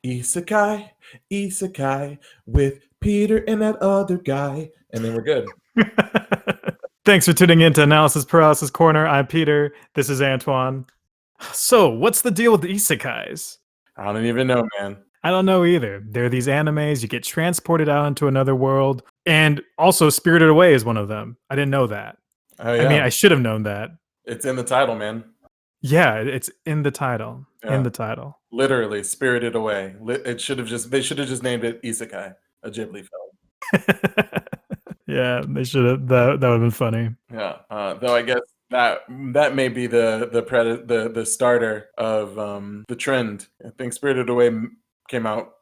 Isekai, Isekai with Peter and that other guy. And then we're good. Thanks for tuning in to Analysis Paralysis Corner. I'm Peter. This is Antoine. So, what's the deal with the Isekais? I don't even know, man. I don't know either. There are these animes, you get transported out into another world, and also Spirited Away is one of them. I didn't know that. Oh, I mean, yeah. I should have known that. It's in the title, man. Yeah, it's in the title. In Yeah. the title. Literally, Spirited Away. They should have just named it Isekai, a Ghibli film. Yeah, they should have. That would have been funny. Yeah. Though I guess that may be the starter of the trend. I think Spirited Away came out.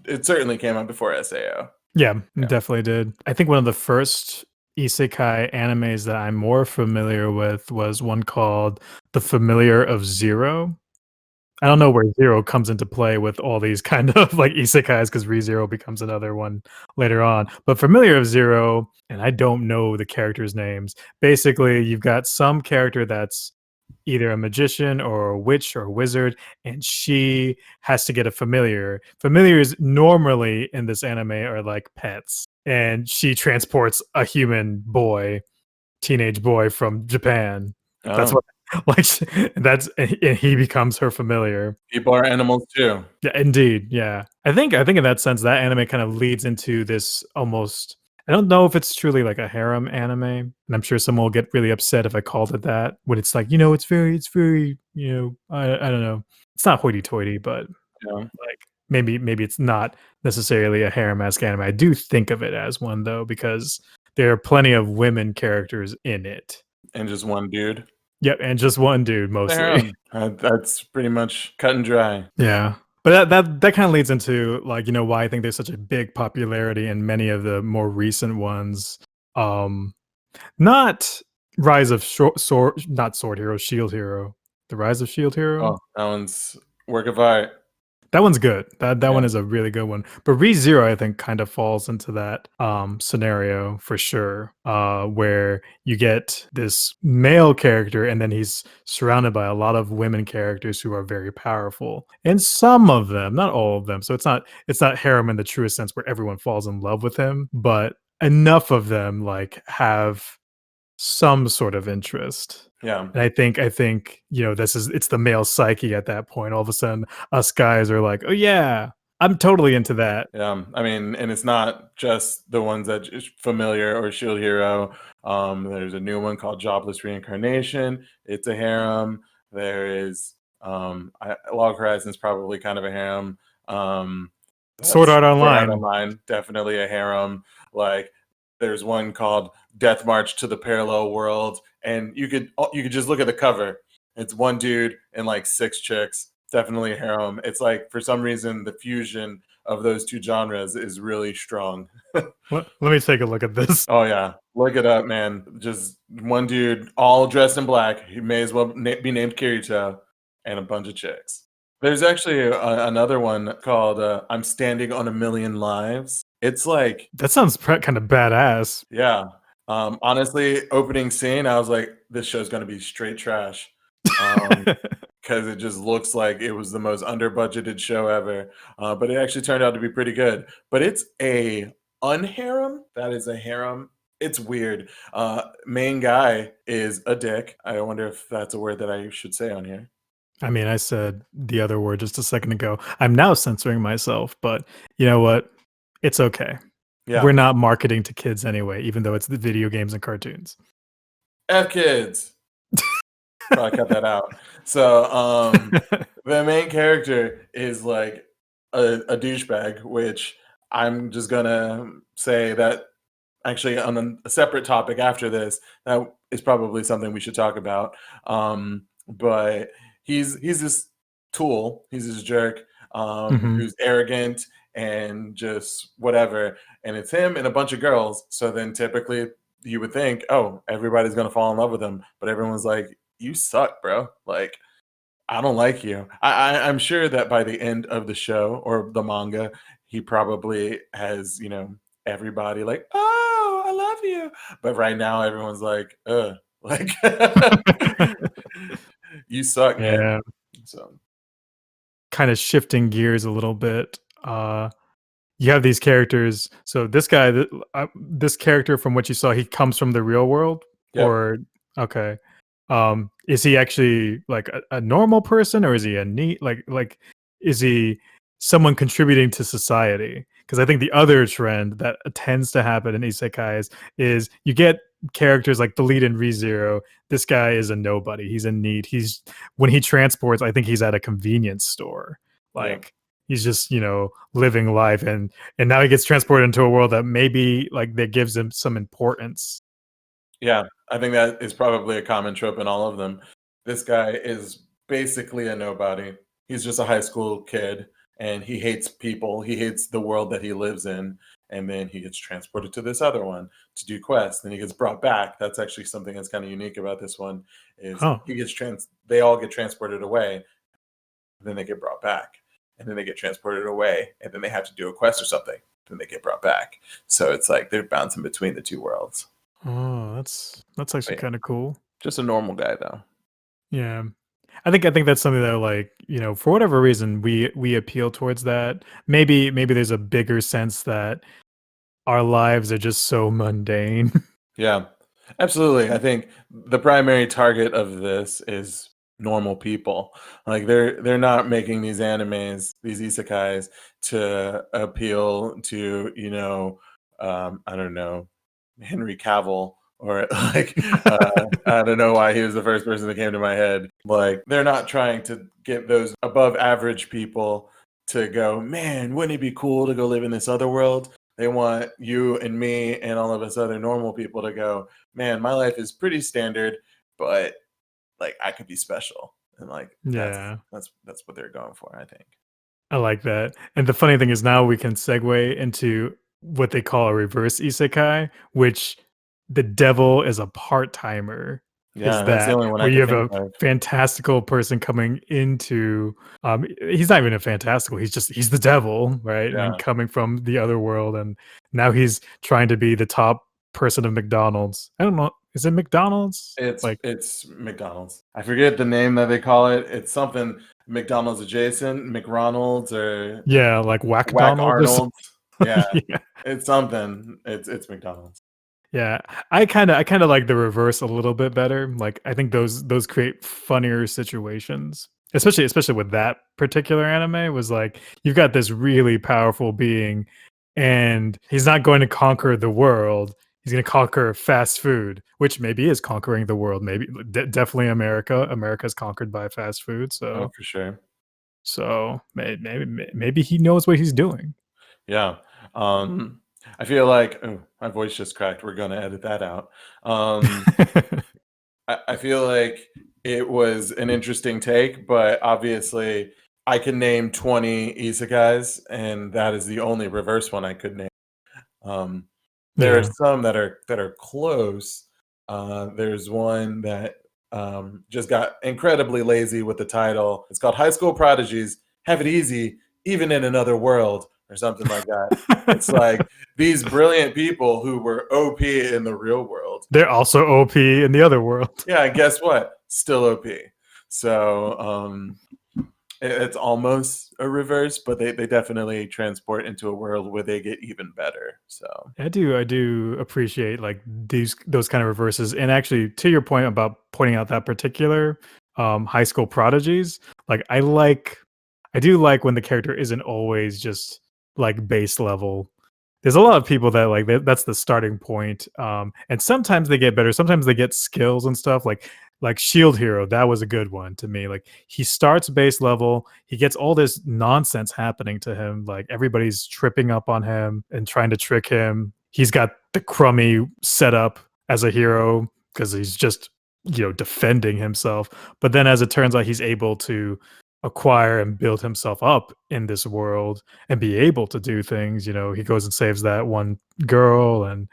It certainly came out before SAO. Yeah, definitely did. I think one of the first isekai animes that I'm more familiar with was one called The Familiar of Zero. I don't know where Zero comes into play with all these kind of like isekais because ReZero becomes another one later on. But Familiar of Zero, and I don't know the characters' names. Basically, you've got some character that's either a magician or a witch or a wizard, and she has to get a familiar. Familiars normally in this anime are like pets, and she transports a human boy, teenage boy from Japan. That's Oh, what like that's and he becomes her familiar. people are animals too. Yeah, indeed. Yeah. I think in that sense that anime kind of leads into this almost I don't know if it's truly like a harem anime, and I'm sure someone will get really upset if I called it that. When it's like, it's very, I don't know. It's not hoity-toity, but Yeah, like maybe it's not necessarily a harem-esque anime. I do think of it as one though, because there are plenty of women characters in it. and just one dude. Yep, and just one dude mostly. That's pretty much cut and dry. Yeah. But that kind of leads into like, why I think there's such a big popularity in many of the more recent ones. Um Not Rise of not Sword Hero, Shield Hero. The Rise of Shield Hero? Oh, that one's work of art. That one's good. That Yeah. one is a really good one. But ReZero, I think, kind of falls into that scenario for sure, where you get this male character, and then he's surrounded by a lot of women characters who are very powerful, and some of them, not all of them. So it's not harem in the truest sense where everyone falls in love with him, but enough of them like have some sort of interest. Yeah. And I think, it's the male psyche at that point. All of a sudden, us guys are like, "Oh yeah, I'm totally into that." Yeah. I mean, and it's not just the ones that is familiar or Shield Hero. There's a new one called Jobless Reincarnation. It's a harem. There is Log Horizon's probably kind of a harem. Sword Art Sword Art Online. Online, definitely a harem. Like there's one called Death March to the Parallel World, and you could just look at the cover. It's one dude and like six chicks. Definitely a harem. It's like for some reason the fusion of those two genres is really strong. Let me take a look at this. Oh yeah, look it up, man. Just one dude, all dressed in black. He may as well be named Kirito, and a bunch of chicks. There's actually another one called "I'm Standing on a Million Lives." It's like, That sounds kind of badass. yeah. Honestly, opening scene, I was like, this show's gonna be straight trash. Because it just looks like it was the most under budgeted show ever. But it actually turned out to be pretty good. But it's a unharem. That is a harem. It's weird. Main guy is a dick. I wonder if that's a word that I should say on here. I mean, I said the other word just a second ago. I'm now censoring myself, but you know what? It's okay. Yeah. We're not marketing to kids anyway, even though it's the video games and cartoons. F kids. Probably cut that out. So the main character is like a douchebag, which I'm just gonna say that actually on a separate topic after this, that is probably something we should talk about. But he's this tool, he's this jerk, Mhm. who's arrogant and just whatever, and it's him and a bunch of girls. So then typically you would think, oh, everybody's gonna fall in love with him, but everyone's like, you suck, bro. Like, I don't like you. I'm sure that by the end of the show or the manga, he probably has, everybody like, oh, I love you. But right now, everyone's like, like, you suck, man. Yeah. So kind of shifting gears a little bit, you have these characters. So this character from what you saw, he comes from the real world, Yep. or okay. Is he actually like a normal person, or is he a neat like is he someone contributing to society? Because I think the other trend that tends to happen in isekais is you get characters like the lead in ReZero. This guy is a nobody. He's in need. He's when he transports, I think he's at a convenience store. Yep. Like he's just, living life, and now he gets transported into a world that maybe like that gives him some importance. Yeah, I think that is probably a common trope in all of them. This guy is basically a nobody. He's just a high school kid and he hates people. He hates the world that he lives in. And then he gets transported to this other one to do quests. Then he gets brought back. That's actually something that's kind of unique about this one is Oh, they all get transported away, then they get brought back. And then they get transported away, and then they have to do a quest or something. Then they get brought back. So it's like they're bouncing between the two worlds. that's actually But yeah, kind of cool. just a normal guy though. Yeah. I think that's something that like, for whatever reason we appeal towards that. Maybe there's a bigger sense that our lives are just so mundane. Yeah, absolutely. I think the primary target of this is normal people. Like they're not making these animes, these isekais, to appeal to I don't know, Henry Cavill or like I don't know why he was the first person that came to my head. Like they're not trying to get those above average people to go, man, wouldn't it be cool to go live in this other world? They want you and me and all of us other normal people to go, man, my life is pretty standard, but like I could be special. And like that's Yeah. that's that's what they're going for, I think. I like that. And the funny thing is now we can segue into what they call a reverse isekai, which the devil is a part-timer. Is Yeah, that's the that only one I where you could have think a of. fantastical person coming into he's not even a fantastical, he's the devil, right? And Yeah. coming from the other world, and now he's trying to be the top person of McDonald's. I don't know, is it McDonald's? It's Like, it's McDonald's. I forget the name that they call it. It's something McDonald's adjacent, McRonald's or yeah, like Whack Whack Donald or something. Arnold's. Yeah, Yeah. it's something. It's McDonald's. Yeah, I kinda like the reverse a little bit better. Like, I think those create funnier situations, especially with that particular anime. Was like you've got this really powerful being, and he's not going to conquer the world. He's going to conquer fast food, which maybe is conquering the world. Maybe definitely America. America's conquered by fast food. Oh, So for sure. maybe he knows what he's doing. Yeah. Um, I feel like oh, my voice just cracked. We're gonna edit that out. Um, I feel like it was an interesting take, but obviously I can name 20 isekais, and that is the only reverse one I could name. Um, there are Yeah. some that are close. There's one that just got incredibly lazy with the title. It's called High School Prodigies Have It Easy, Even in Another World, or something like that. It's like these brilliant people who were OP in the real world. They're also OP in the other world. Yeah, and guess what? Still OP. So it's almost a reverse, but they definitely transport into a world where they get even better. So I do appreciate like those kind of reverses. And actually to your point about pointing out that particular high school prodigies, like I do like when the character isn't always just like base level. There's a lot of people that like that's the starting point. And sometimes they get better, sometimes they get skills and stuff like Shield Hero, that was a good one to me. Like he starts base level, he gets all this nonsense happening to him, like everybody's tripping up on him and trying to trick him. He's got the crummy setup as a hero because he's just, defending himself. But then as it turns out, he's able to acquire and build himself up in this world and be able to do things. He goes and saves that one girl, and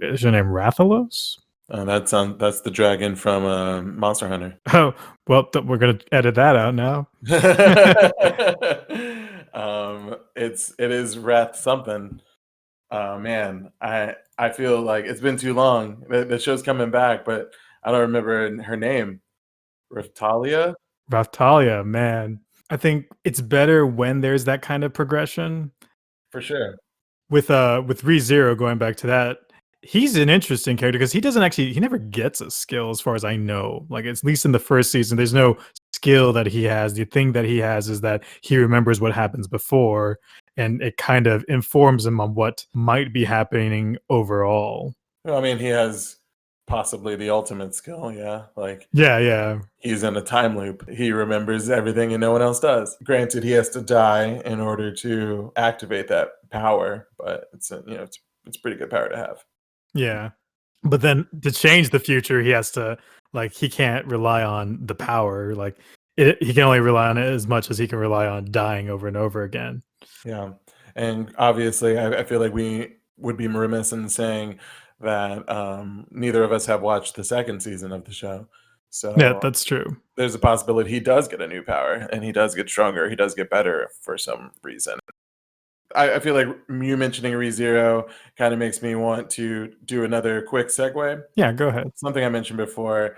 is her name Rathalos? that's the dragon from Monster Hunter. Oh, well, we're gonna edit that out now. It is Wrath something. Man, I feel like it's been too long. The show's coming back, but I don't remember her name. Raftalia? Raftalia, man. I think it's better when there's that kind of progression. For sure. With ReZero, going back to that, he's an interesting character because he never gets a skill as far as I know. Like, at least in the first season, there's no skill that he has. The thing that he has is that he remembers what happens before, and it kind of informs him on what might be happening overall. Well, I mean, he has possibly the ultimate skill, yeah. Like, Yeah, yeah. he's in a time loop. He remembers everything and no one else does. Granted, he has to die in order to activate that power, but it's a, it's a pretty good power to have. Yeah. But then to change the future, he has to like he can't rely on the power. Like he can only rely on it as much as he can rely on dying over and over again. Yeah. And obviously, I feel like we would be remiss in saying that neither of us have watched the second season of the show. Yeah, So that's true. there's a possibility he does get a new power and he does get stronger. He does get better for some reason. I feel like you mentioning ReZero kind of makes me want to do another quick segue. Yeah, go ahead. Something I mentioned before.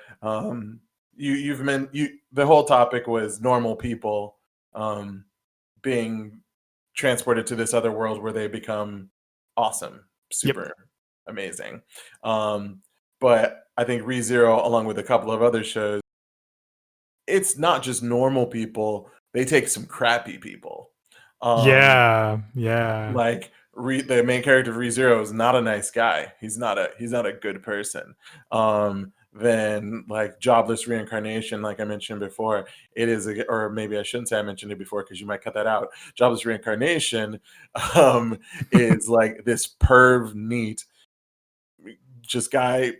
You've meant you the whole topic was normal people um, being transported to this other world where they become awesome, Yep. super amazing. Um, but I think ReZero, along with a couple of other shows, it's not just normal people; they take some crappy people. Um, Yeah, yeah. like the main character of ReZero is not a nice guy. He's not a good person. Then like jobless reincarnation, like I mentioned before, it is or maybe I shouldn't say I mentioned it before because you might cut that out. Jobless reincarnation is like this perv neat just guy,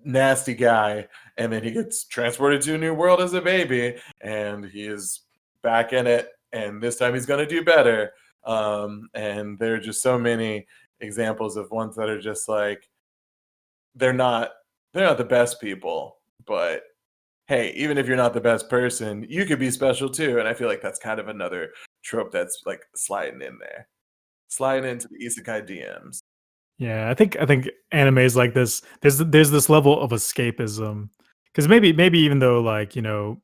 nasty guy, and then he gets transported to a new world as a baby, and he is back in it, and this time he's going to do better. And there are just so many examples of ones that are just like they're not they're not the best people, but hey, even if you're not the best person, you could be special too. And I feel like that's kind of another trope that's like sliding in there, sliding into the isekai DMs. Yeah, I think animes like this, there's this level of escapism. Because maybe even though like,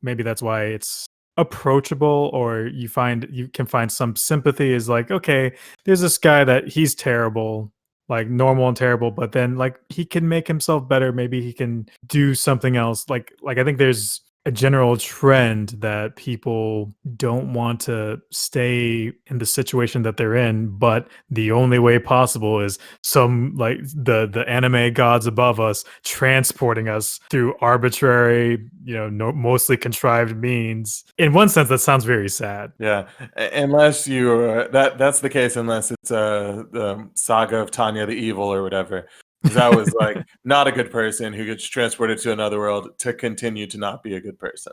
maybe that's why it's approachable or you can find some sympathy is like, okay, there's this guy that he's terrible, like normal and terrible, but then like he can make himself better. Maybe he can do something else. Like I think there's a general trend that people don't want to stay in the situation that they're in, but the only way possible is some like the anime gods above us transporting us through arbitrary, no, mostly contrived means. In one sense, that sounds very sad. Yeah, unless you that's the case unless it's the saga of Tanya the Evil or whatever, because that was like not a good person who gets transported to another world to continue to not be a good person.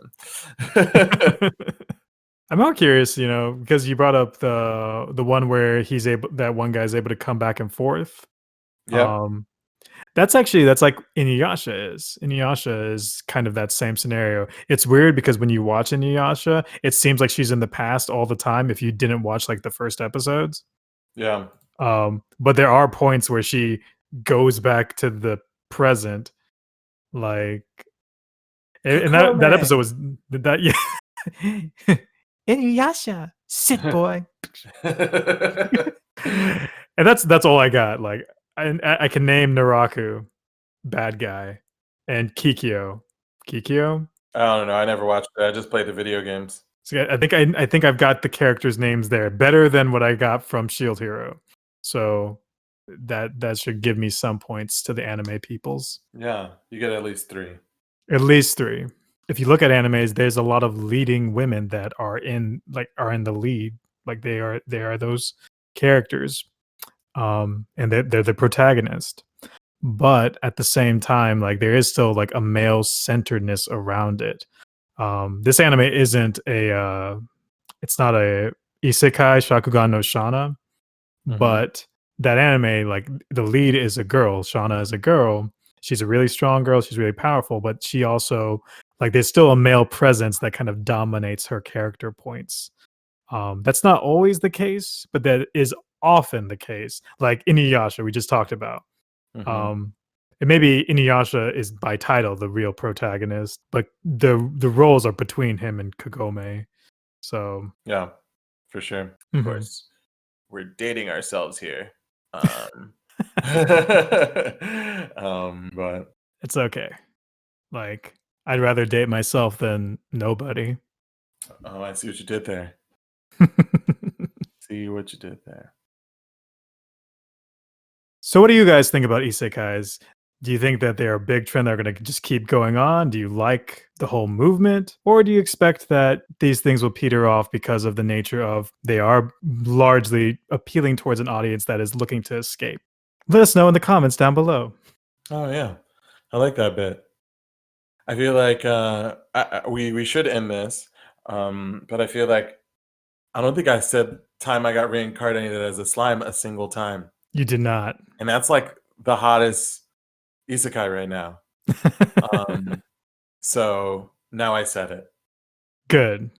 I'm more curious, because you brought up the one where that one guy's able to come back and forth. Yep. Um, that's like Inuyasha is. Inuyasha is kind of that same scenario. It's weird because when you watch Inuyasha, it seems like she's in the past all the time if you didn't watch like the first episodes. Yeah. But there are points where she goes back to the present, like, and that Kokome. episode was that yeah. Inuyasha, sit boy. And that's all I got. Like I can name Naraku, bad guy, and Kikyo. Kikyo? I don't know. I never watched it. I just played the video games. So I think I've got the characters' names there better than what I got from Shield Hero. So that should give me some points to the anime peoples. Yeah, you get at least 3. At least 3. If you look at animes, there's a lot of leading women that are in the lead. Like they are those characters. And they're the protagonist. But at the same time, like there is still like a male centeredness around it. This anime isn't it's not a isekai shakugan no shana, Mhm. but that anime, like the lead is a girl. Shana is a girl. She's a really strong girl. She's really powerful, but she also like there's still a male presence that kind of dominates her character points. That's not always the case, but that is often the case. Like Inuyasha, we just talked about. Mhm. Um, and maybe Inuyasha is by title the real protagonist, but the roles are between him and Kagome. So, Yeah, for sure. Of mhm. course, we're dating ourselves here. But It's okay. Like, I'd rather date myself than nobody. oh, I see what you did there. See what you did there. So what do you guys think about isekais? Do you think that they're a big trend that are gonna just keep going on? Do you like the whole movement? Or do you expect that these things will peter off because of the nature of they are largely appealing towards an audience that is looking to escape? Let us know in the comments down below. Oh yeah, I like that bit. I feel like we should end this, but I feel like I don't think I said time I got reincarnated as a slime a single time, You did not. and that's like the hottest isekai right now. Um, so now I said it. Good.